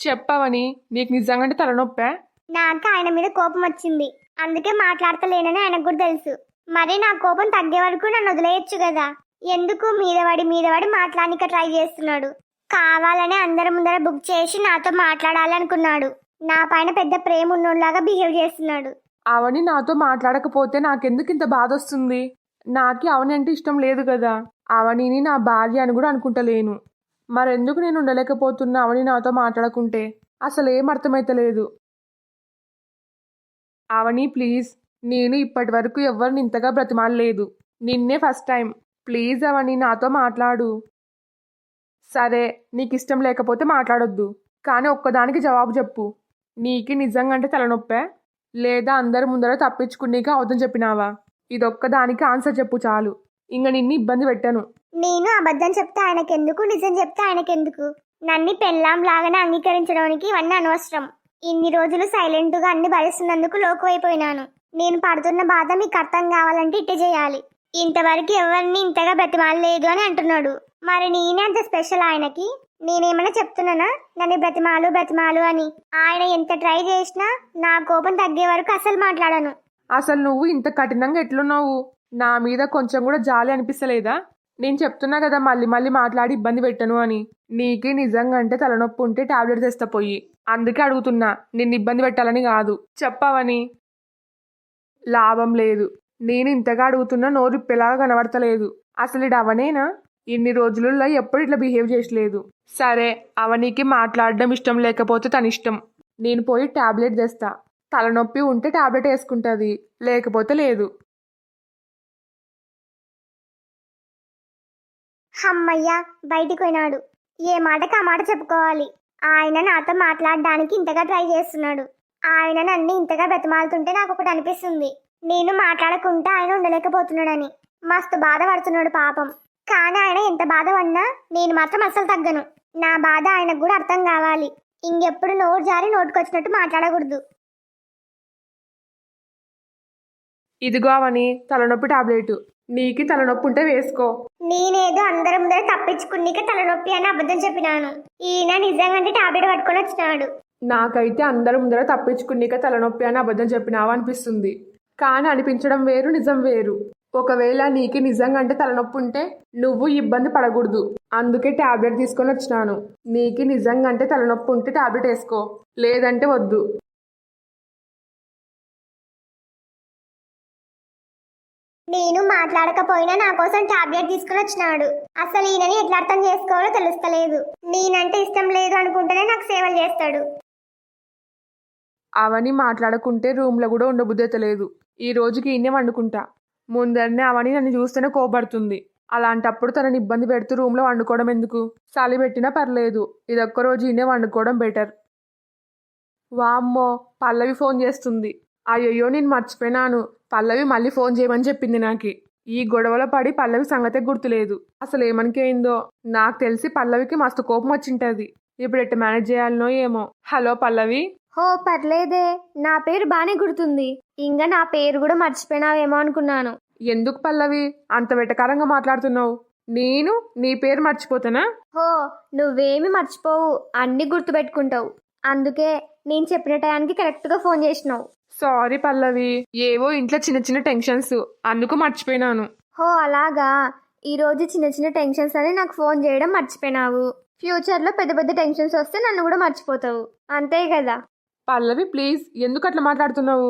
చెప్పవని. నీకు నిజంగానే తలనొప్పా? నాకు ఆయన మీద కోపం వచ్చింది, అందుకే మాట్లాడతలేనని ఆయనకు కూడా తెలుసు. మరి నా కోపం తగ్గే వరకు నన్ను వదిలేయచ్చు కదా. ఎందుకు మీద పడి మాట్లాడనిక ట్రై చేస్తున్నాడు. కావాలనే అందరి ముందర బుక్ చేసి నాతో మాట్లాడాలనుకున్నాడు. నా పైన పెద్ద ప్రేమ ఉన్నోళ్ళలాగా బిహేవ్ చేస్తున్నాడు. అవని నాతో మాట్లాడకపోతే నాకెందుకు ఇంత బాధ వస్తుంది? నాకి అవని అంటే ఇష్టం లేదు కదా. అవనిని నా భార్య అని కూడా అనుకుంటలేను. మరెందుకు నేను ఉండలేకపోతున్నా అవని నాతో మాట్లాడకుంటే? అసలు ఏం అర్థమైతలేదు. అవని ప్లీజ్, నేను ఇప్పటి వరకు ఎవరిని ఇంతగా బ్రతిమాలలేదు. నిన్నే ఫస్ట్ టైం. ప్లీజ్ అవని నాతో మాట్లాడు. సరే, నీకు ఇష్టం లేకపోతే మాట్లాడొద్దు, కానీ ఒక్కదానికి జవాబు చెప్పు. నీకు నిజంగా అంటే తలనొప్పే, లేదా అందరి ముందర తప్పించుకునేక అవతం చెప్పినావా? ఇదొక్కదానికి ఆన్సర్ చెప్పు చాలు. ఇంక నిన్ను ఇబ్బంది పెట్టను. నేను అబద్ధం చెప్తే ఆయనకెందుకు, నిజం చెప్తే ఆయనకెందుకు? నన్ను పెళ్ళాం లాగానే అంగీకరించడానికి ఇవన్నీ అనవసరం. ఇన్ని రోజులు సైలెంట్గా అన్ని భరిస్తున్నందుకు లోకువైపోయినాను. నేను పడుతున్న బాధ మీకు అర్థం కావాలంటే ఇట్టే చేయాలి. ఇంతవరకు ఎవరిని ఇంతగా బ్రతిమాలలేదు అని అంటున్నాడు. మరి నేనే అంత స్పెషల్ ఆయనకి? నేనేమైనా చెప్తున్నానా నన్ను బ్రతిమాలు అని? ఆయన ఎంత ట్రై చేసినా నా కోపం తగ్గే వరకు అసలు మాట్లాడను. అసలు నువ్వు ఇంత కఠినంగా ఎట్లున్నావు? నా మీద కొంచెం కూడా జాలి అనిపిస్తలేదా? నేను చెప్తున్నా కదా మళ్ళీ మళ్ళీ మాట్లాడి ఇబ్బంది పెట్టను అని. నీకు నిజంగా అంటే తలనొప్పి ఉంటే టాబ్లెట్ తెస్తా పోయి. అందుకే అడుగుతున్నా, నిన్ను ఇబ్బంది పెట్టాలని కాదు. చెప్పవని. లాభం లేదు. నేను ఇంతగా అడుగుతున్నా నోరు ఇప్పేలాగా కనబడతలేదు. అసలు ఇది అవనేనా? ఇన్ని రోజులలో ఎప్పుడు ఇట్లా బిహేవ్ చేసలేదు. సరే, అవనికి మాట్లాడడం ఇష్టం లేకపోతే తన ఇష్టం. నేను పోయి టాబ్లెట్ తెస్తా. తలనొప్పి ఉంటే టాబ్లెట్ వేసుకుంటుంది, లేకపోతే లేదు. అమ్మయ్యా, బయటికి పోయినాడు. ఏ మాటకి ఆ మాట చెప్పుకోవాలి. ఆయన నాతో మాట్లాడడానికి ఇంతగా ట్రై చేస్తున్నాడు. ఆయన నన్ను ఇంతగా బ్రతిమాలుతుంటే నాకు ఒకటి అనిపిస్తుంది, నేను మాట్లాడకుండా ఆయన ఉండలేకపోతున్నాడని. మస్తు బాధపడుతున్నాడు పాపం. కానీ ఆయన ఎంత బాధపడినా నేను మాత్రం అస్సలు తగ్గను. నా బాధ ఆయనకు కూడా అర్థం కావాలి. ఇంకెప్పుడు నోరు జారి నోటుకొచ్చినట్టు మాట్లాడకూడదు. ఇదిగో అవని తలనొప్పి టాబ్లెట్. నీకు తలనొప్పి ఉంటే వేసుకో. నేనేదో అందరి ముందర తప్పించుకున్నాక తలనొప్పి అని అబద్ధం చెప్పినాను. ఈయన నిజంగా టాబ్లెట్ పట్టుకొని వచ్చినాడు. నాకైతే అందరి ముందర తప్పించుకున్నాక తలనొప్పి అని అబద్ధం చెప్పినావా అనిపిస్తుంది. కానీ అనిపించడం వేరు, నిజం వేరు. ఒకవేళ నీకు నిజంగా అంటే తలనొప్పి ఉంటే నువ్వు ఇబ్బంది పడకూడదు. అందుకే టాబ్లెట్ తీసుకొని వచ్చినాను. నీకు నిజంగా అంటే తలనొప్పి ఉంటే టాబ్లెట్ వేసుకో, లేదంటే వద్దు. నేను మాట్లాడకపోయినా నా కోసం టాబ్లెట్ తీసుకుని వచ్చినాడు. అసలు ఈయనని ఎట్లా అర్థం చేసుకోవాలో తెలుస్తలేదు. నేనంటే ఇష్టం లేదు అనుకుంటేనే నాకు సేవలు చేస్తాడు. అవని మాట్లాడకుంటే రూమ్లో కూడా ఉండబుద్ధలేదు. ఈ రోజుకి ఈయనే వండుకుంటా. ముందరనే అవని నన్ను చూస్తేనే కోపడుతుంది. అలాంటప్పుడు తనని ఇబ్బంది పెడుతూ రూమ్లో వండుకోవడం ఎందుకు? చలి పెట్టినా పర్లేదు, ఇదొక్క రోజు ఈయనే వండుకోవడం బెటర్. వామ్మో, పల్లవి ఫోన్ చేస్తుంది. అయ్యయ్యో, నేను మర్చిపోయినాను. పల్లవి మళ్ళీ ఫోన్ చేయమని చెప్పింది నాకు. ఈ గొడవలో పడి పల్లవి సంగతే గుర్తులేదు. అసలు ఏమనికైందో నాకు తెలిసి పల్లవికి మస్తు కోపం వచ్చింటది. ఇప్పుడు ఎట్ట మేనేజ్ చేయాలనో ఏమో. హలో పల్లవి. హో, పర్లేదే, నా పేరు బానే గుర్తుంది. ఇంకా నా పేరు కూడా మర్చిపోయినావేమో అనుకున్నాను. ఎందుకు పల్లవి అంత వెటకారంగా మాట్లాడుతున్నావు? నేను నీ పేరు మర్చిపోతానా? హో, నువ్వేమి మర్చిపోవు, అన్ని గుర్తుపెట్టుకుంటావు. అందుకే నేను చెప్పిన టయానికి కరెక్ట్గా ఫోన్ చేసినావు. సారీ పల్లవి, ఏవో ఇంట్లో చిన్న చిన్న టెన్షన్స్, అందుకు మర్చిపోయినాను. హో అలాగా. ఈరోజు చిన్న చిన్న టెన్షన్స్ అని నాకు ఫోన్ చేయడం మర్చిపోయినావు. ఫ్యూచర్లో పెద్ద పెద్ద టెన్షన్స్ వస్తే నన్ను కూడా మర్చిపోతావు, అంతే కదా? పల్లవి ప్లీజ్, ఎందుకు అట్లా మాట్లాడుతున్నావు?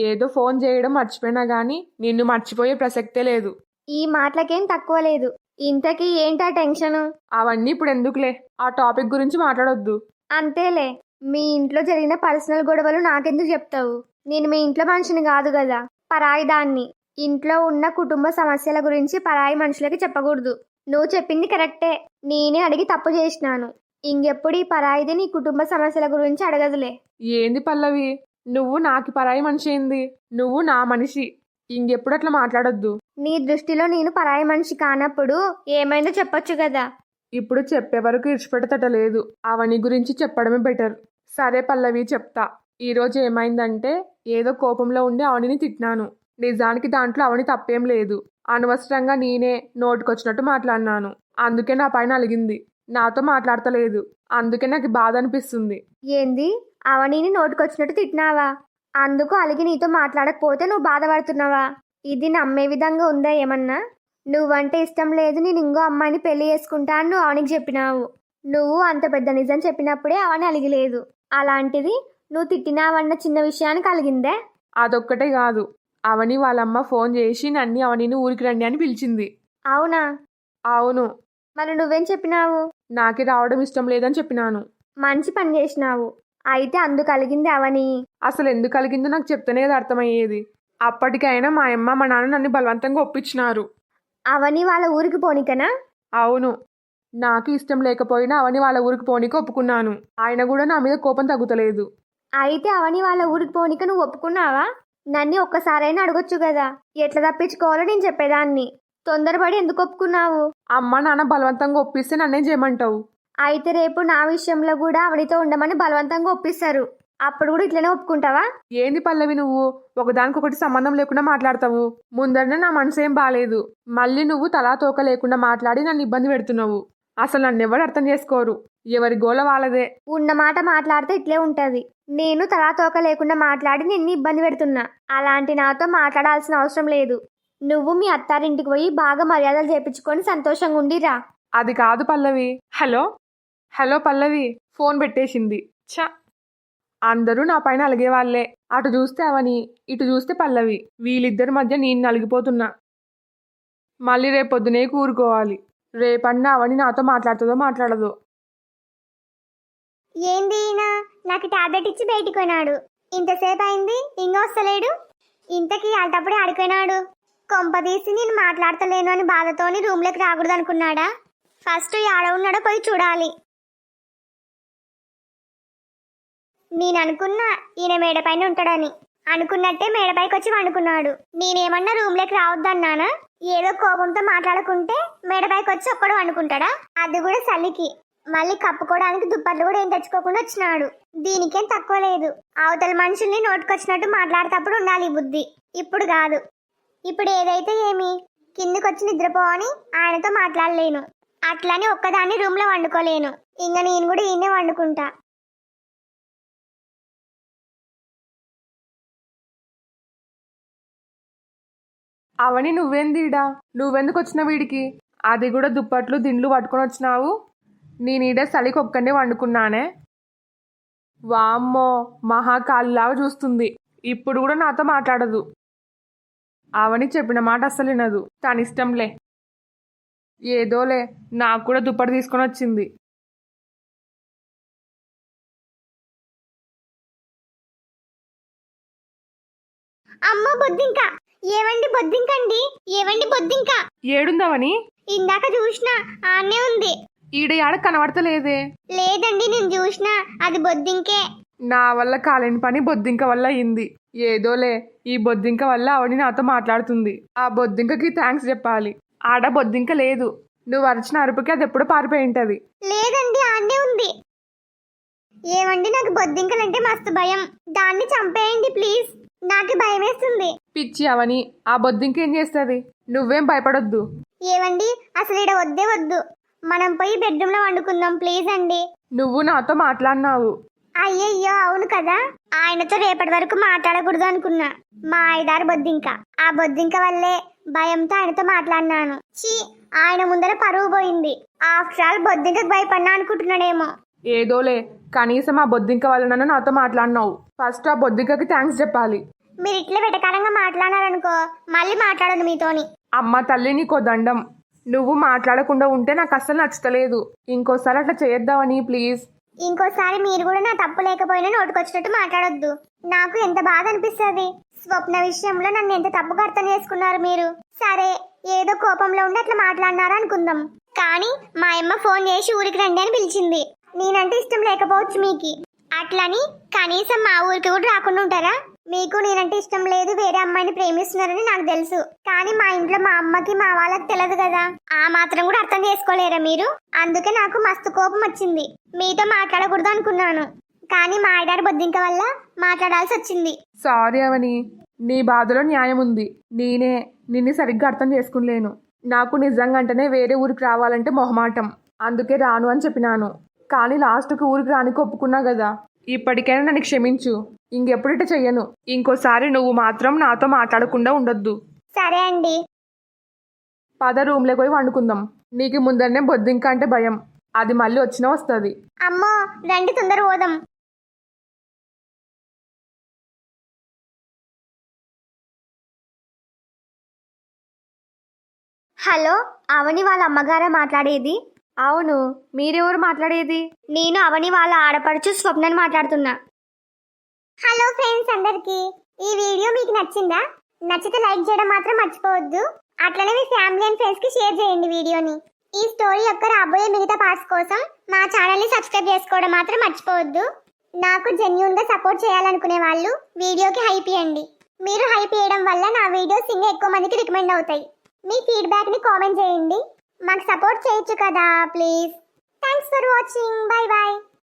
ఏదో ఫోన్ చేయడం మర్చిపోయినా గానీ నిన్ను మర్చిపోయే ప్రసక్తే లేదు. ఈ మాటలకేం తక్కువ లేదు. ఇంతకీ ఏంటా టెన్షన్? అవన్నీ ఇప్పుడు ఎందుకులే, ఆ టాపిక్ గురించి మాట్లాడొద్దు. అంతేలే, మీ ఇంట్లో జరిగిన పర్సనల్ గొడవలు నాకెందుకు చెప్తావు? నేను మీ ఇంట్లో మనిషిని కాదు కదా, పరాయి దాన్ని. ఇంట్లో ఉన్న కుటుంబ సమస్యల గురించి పరాయి మనుషులకి చెప్పకూడదు. నువ్వు చెప్పింది కరెక్టే, నేనే అడిగి తప్పు చేసినాను. ఇంకెప్పుడు ఈ పరాయిది నీ కుటుంబ సమస్యల గురించి అడగదులే. ఏంది పల్లవి, నువ్వు నాకు పరాయి మనిషి ఏంది? నువ్వు నా మనిషి, ఇంకెప్పుడు అట్లా మాట్లాడొద్దు. నీ దృష్టిలో నేను పరాయి మనిషి కానప్పుడు ఏమైందో చెప్పొచ్చు కదా. ఇప్పుడు చెప్పే వరకు ఇడిచిపెట్టలేదు. అవని గురించి చెప్పడమే బెటర్. సరే పల్లవి, చెప్తా. ఈరోజు ఏమైందంటే ఏదో కోపంలో ఉండి అవనిని తిట్టినాను. నిజానికి దాంట్లో అవని తప్పేం లేదు. అనవసరంగా నేనే నోటికొచ్చినట్టు మాట్లాడినాను. అందుకే నా పైన అలిగింది. నాతో మాట్లాడతలేదు. అందుకే నాకు బాధ అనిపిస్తుంది. ఏంది అవనీని నోటికొచ్చినట్టు తిట్టినావా? అందుకు అలిగి నీతో మాట్లాడకపోతే నువ్వు బాధపడుతున్నావా? ఇది నమ్మే విధంగా ఉందా ఏమన్నా? నువ్వంటే ఇష్టం లేదు, నేను ఇంకో అమ్మాయిని పెళ్లి చేసుకుంటా అని నువ్వు అవనికి చెప్పినావు. నువ్వు అంత పెద్ద నిజం చెప్పినప్పుడే అవని అలిగిలేదు. అలాంటిది నువ్వు తిట్టినావన్న చిన్న విషయానికి అలిగిందే? అదొక్కటే కాదు, అవని వాళ్ళమ్మ ఫోన్ చేసి నన్ను అవనిని ఊరికి రండి అని పిలిచింది. అవునా? అవును. మరి నువ్వేం చెప్పినావు? నాకే రావడం ఇష్టం లేదని చెప్పినాను. మంచి పని చేసినావు. అయితే అందుకు అలిగింది అవని. అసలు ఎందుకు కలిగిందో నాకు చెప్తేనే కదా అర్థమయ్యేది. అప్పటికైనా మా అమ్మ మా నాన్న నన్ను బలవంతంగా ఒప్పించినారు. అవని వాళ్ళ ఊరికి పోనికనా? అవును. నాకు ఇష్టం లేకపోయినా అవని వాళ్ళ ఊరికి పోనీకి ఒప్పుకున్నాను. ఆయన కూడా నా మీద కోపం తగ్గుతలేదు. అయితే అవని వాళ్ళ ఊరికి పోనిక నువ్వు ఒప్పుకున్నావా? నన్ను ఒక్కసారైనా అడగొచ్చు కదా, ఎట్లా తప్పించుకోవాలో నేను చెప్పేదాన్ని. తొందరపడి ఎందుకు ఒప్పుకున్నావు? అమ్మ నాన్న బలవంతంగా ఒప్పిస్తే నన్నేం చేయమంటావు? అయితే రేపు నా విషయంలో కూడా అవనితో ఉండమని బలవంతంగా ఒప్పిస్తారు. అప్పుడు కూడా ఇట్లనే ఒప్పుకుంటావా? ఏంది పల్లవి నువ్వు ఒకదానికొకటి సంబంధం లేకుండా మాట్లాడతావు? ముందరనే నా మనసు ఏం బాలేదు, మళ్ళీ నువ్వు తలా తోక లేకుండా మాట్లాడి నన్ను ఇబ్బంది పెడుతున్నావు. అసలు నన్ను ఎవరు అర్థం చేసుకోరు. ఎవరి గోల వాళ్ళదే. ఉన్న మాట మాట్లాడితే ఇట్లే ఉంటది. నేను తలా తోక లేకుండా మాట్లాడి నిన్ను ఇబ్బంది పెడుతున్నా. అలాంటి నాతో మాట్లాడాల్సిన అవసరం లేదు. నువ్వు మీ అత్తారింటికి పోయి బాగా మర్యాదలు చేపించుకొని సంతోషంగా ఉండిరా. అది కాదు పల్లవి. హలో హలో పల్లవి ఫోన్ పెట్టేసింది. ఛ, అందరూ నా పైన అలిగే వాళ్ళే. అటు చూస్తే అవని, ఇటు చూస్తే పల్లవి. వీళ్ళిద్దరి మధ్య నేను నలిగిపోతున్నా. మళ్ళీ రేపొద్దునే కూరుకోవాలి. రేపన్నా అవని నాతో మాట్లాడుతుందో మాట్లాడదో. ఏంది ఈయన నాకు టాబ్లెట్ ఇచ్చి బయటికి పోయినాడు. ఇంతసేపు అయింది ఇంకా వస్తలేడు. ఇంతకీ అటప్పుడే ఆడుకున్నాడు. కొంప తీసి నేను మాట్లాడతలేను అని బాధతోని రూమ్లోకి రాకూడదు అనుకున్నాడా? ఫస్ట్ ఆడ ఉన్నాడో పోయి చూడాలి. నేను అనుకున్నా ఈయన మేడపైన ఉంటాడని. అనుకున్నట్టే మేడపైకి వచ్చి వండుకున్నాడు. నేనేమన్నా రూమ్లోకి రావద్దన్నానా? ఏదో కోపంతో మాట్లాడుకుంటే మేడపైకి వచ్చి ఒక్కడు వండుకుంటాడా? అది కూడా చలికి. మళ్ళీ కప్పుకోవడానికి దుప్పట్లు కూడా ఏం తెచ్చుకోకుండా వచ్చినాడు. దీనికేం తక్కువ లేదు. అవతల మనుషుల్ని నోటుకొచ్చినట్టు మాట్లాడేటప్పుడు ఉండాలి ఈ బుద్ధి. ఇప్పుడు కాదు. ఇప్పుడు ఏదైతే ఏమి, కిందకొచ్చి నిద్రపోవని ఆయనతో మాట్లాడలేను. అట్లని ఒక్కదాన్ని రూమ్లో వండుకోలేను. ఇంకా నేను కూడా ఈయనే వండుకుంటా. అవని నువ్వేందిడా? నువ్వెందుకు వచ్చిన వీడికి? అది కూడా దుప్పట్లు దిండ్లు పట్టుకొని వచ్చినావు. నేనీడే చలికి ఒక్కనే వండుకున్నానే. వామ్మో, మహాకాలిలాగా చూస్తుంది. ఇప్పుడు కూడా నాతో మాట్లాడదు. అవని చెప్పిన మాట అస్సలు వినదు. తన ఇష్టంలే. ఏదోలే, నాకు కూడా దుప్పటి తీసుకొని వచ్చింది. అమ్మో బొద్దింక! ఏవండి బొద్దింకండి? ఏవండి బొద్దింక? ఏడుందవని? ఇందాక చూసినా ఆనే ఉంది. ఈడ ఆడ కనబడతలేదే. లేదండి నేను చూసినా, అది బొద్దింకే. నా వల్ల కాలేని పని బొద్దింక వల్ల అయింది. ఏదోలే, ఈ బొద్దింక వల్ల అవని నాతో మాట్లాడుతుంది. ఆ బొద్దింకకి థ్యాంక్స్ చెప్పాలి. ఆడ బొద్దింక లేదు. నువ్వు అరిచిన అరుపుకి అది ఎప్పుడో పారిపోయి ఉంటది. లేదండి ఆనే ఉంది. ఏవండి నాకు బొద్దింకలంటే మస్తు భయం. దాన్ని చంపేయండి ప్లీజ్. నాకు భయం వేస్తుంది. పిచ్చి అవని, ఆ బొద్దింక ఏం చేస్తుంది? నువ్వేం భయపడొద్దు. ఏవండి అసలు ఈడ వద్దే వద్దు. మనం పోయి బెడ్రూమ్ లో వండుకుందాం ప్లీజ్ అండి. నువ్వు నాతో మాట్లాడినావు. అయ్యయ్యో అవును కదా, ఆయనతో రేపటి వరకు మాట్లాడకూడదు అనుకున్నా. మా ఐదారు బొద్దింక. ఆ బొద్దింక వల్లే భయంతో ఆయనతో మాట్లాడినాను. చీ, ఆయన ముందర పరువు పోయింది. After all బొద్దింకకు భయపడినా అనుకుంటున్నాడేమో. ఏదోలే, కనీసం ఆ బొద్దింక వల్లనన్నా నాతో మాట్లాడినావు. ఫస్ట్ ఆ బొద్దింకకి థ్యాంక్స్ చెప్పాలి. మీరు ఇట్లా వెటకారంగా మాట్లాడారనుకో మళ్ళీ మాట్లాడను మీతోని. అమ్మ తల్లి నీకో దండం. నువ్వు మాట్లాడకుండా ఉంటే నాకు అస్సలు నచ్చతలేదు. ఇంకోసారి అట్లా చేయొద్దావని ప్లీజ్. ఇంకోసారి మీరు కూడా నా తప్పు లేకపోయినా నోటుకొచ్చినట్టు మాట్లాడొద్దు. నాకు ఎంత బాధ అనిపిస్తుంది. స్వప్న విషయంలో నన్ను ఎంత తప్పుగా అర్థం చేసుకున్నారు మీరు. సరే, ఏదో కోపంలో ఉండి అట్లా మాట్లాడినారా అనుకుందాం. కానీ మా అమ్మ ఫోన్ చేసి ఊరికి రండి అని పిలిచింది. నేనంటే ఇష్టం లేకపోవచ్చు మీకు. అట్లని కనీసం మా ఊరికి కూడా రాకుండా ఉంటారా? మీకు నేనంటే ఇష్టం లేదు, వేరే అమ్మాయిని ప్రేమిస్తున్నారని నాకు తెలుసు. కానీ మా ఇంట్లో మా అమ్మకి మా వాళ్ళకి తెలియదు కదా. ఆ మాత్రం కూడా అర్థం చేసుకోలేరా మీరు? అందుకే నాకు మస్తు కోపం వచ్చింది. మీతో మాట్లాడకూడదు అనుకున్నాను, కానీ మా ఐదారు బొద్దింక వల్ల మాట్లాడాల్సి వచ్చింది. సారీ అవని, నీ బాధలో న్యాయం ఉంది. నిన్ను సరిగ్గా అర్థం చేసుకునలేను. నాకు నిజంగానే వేరే ఊరికి రావాలంటే మొహమాటం. అందుకే రాను అని చెప్పినాను. కానీ లాస్ట్కి ఊరికి రానికి ఒప్పుకున్నా కదా. ఇప్పటికైనా నన్ను క్షమించు. ఇంకెప్పుడు ఇట్లా చెయ్యను. ఇంకోసారి నువ్వు మాత్రం నాతో మాట్లాడకుండా ఉండొద్దు. సరే అండి. పద రూమ్లోకి పోయి వండుకుందాం. నీకు ముందరనే బొద్దింక అంటే భయం. అది మళ్ళీ వచ్చినా వస్తుంది. అమ్మో రండి తొందర పోదాం. హలో, అవని వాళ్ళ అమ్మగారా మాట్లాడేది? అవును, మీరెవరు మాట్లాడేది? నేను అవని వాళ్ళ ఆడపడుచు స్వప్నని మాట్లాడుతున్నా. హలో ఫ్రెండ్స్ అందరికి, ఈ వీడియో మీకు నచ్చిందా? నచ్చితే లైక్ చేయడం మాత్రం మర్చిపోవద్దు. అట్లనే మీ ఫ్యామిలీ అండ్ ఫ్రెండ్స్ కి షేర్ చేయండి వీడియోని. ఈ స్టోరీ యొక్క రాబోయే మిగతా పార్ట్స్ కోసం మా ఛానల్ ని సబ్స్క్రైబ్ చేసుకోవడం మాత్రం మర్చిపోవద్దు. నాకు జెన్యూన్ గా సపోర్ట్ చేయాలనుకునే వాళ్ళు వీడియోకి హైప్ ఇవ్వండి. మీరు హైప్ చేయడం వల్ల నా వీడియోస్ ఇంకా ఎక్కువ మందికి రికమెండ్ అవుతాయి. మీ ఫీడ్బ్యాక్ ని కామెంట్ చేయండి. మాకు సపోర్ట్ చేయొచ్చు కదా please. Thanks for watching. Bye bye.